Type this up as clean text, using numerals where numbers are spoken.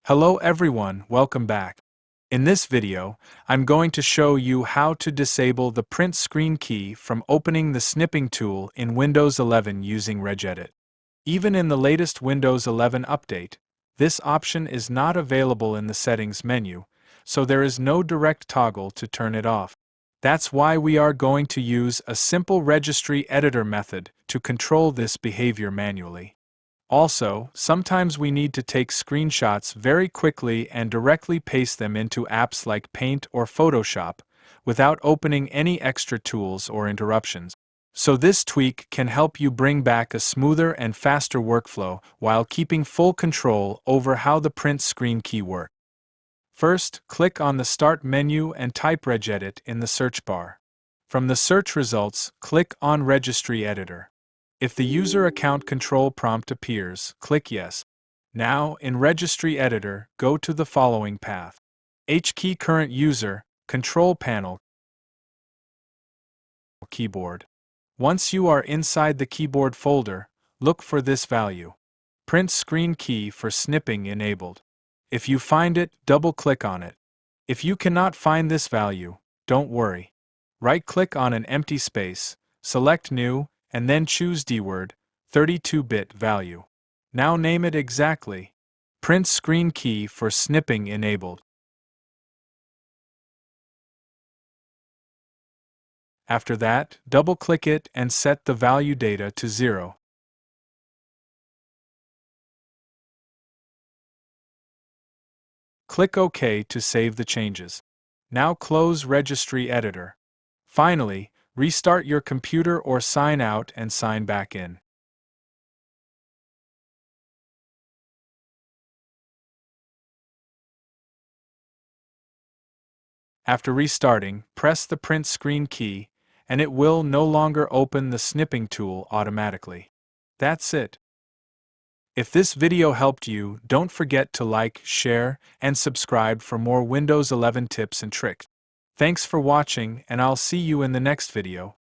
Hello everyone, welcome back. In this video, I'm going to show you how to disable the print screen key from opening the snipping tool in Windows 11 using Regedit. Even in the latest Windows 11 update, this option is not available in the settings menu, so there is no direct toggle to turn it off. That's why we are going to use a simple Registry Editor method to control this behavior manually. Also, sometimes we need to take screenshots very quickly and directly paste them into apps like Paint or Photoshop, without opening any extra tools or interruptions. So this tweak can help you bring back a smoother and faster workflow while keeping full control over how the print screen key works. First, click on the Start menu and type Regedit in the search bar. From the search results, click on Registry Editor. If the user account control prompt appears, click Yes. Now, in Registry Editor, go to the following path. H-key current user, control panel, keyboard. Once you are inside the keyboard folder, look for this value. Print screen key for snipping enabled. If you find it, double-click on it. If you cannot find this value, don't worry. Right-click on an empty space, select New, and then choose DWORD, 32-bit value. Now name it exactly. Print screen key for snipping enabled. After that, double-click it and set the value data to 0. Click OK to save the changes. Now close Registry Editor. Finally, restart your computer or sign out and sign back in. After restarting, press the print screen key, and it will no longer open the snipping tool automatically. That's it. If this video helped you, don't forget to like, share, and subscribe for more Windows 11 tips and tricks. Thanks for watching, and I'll see you in the next video.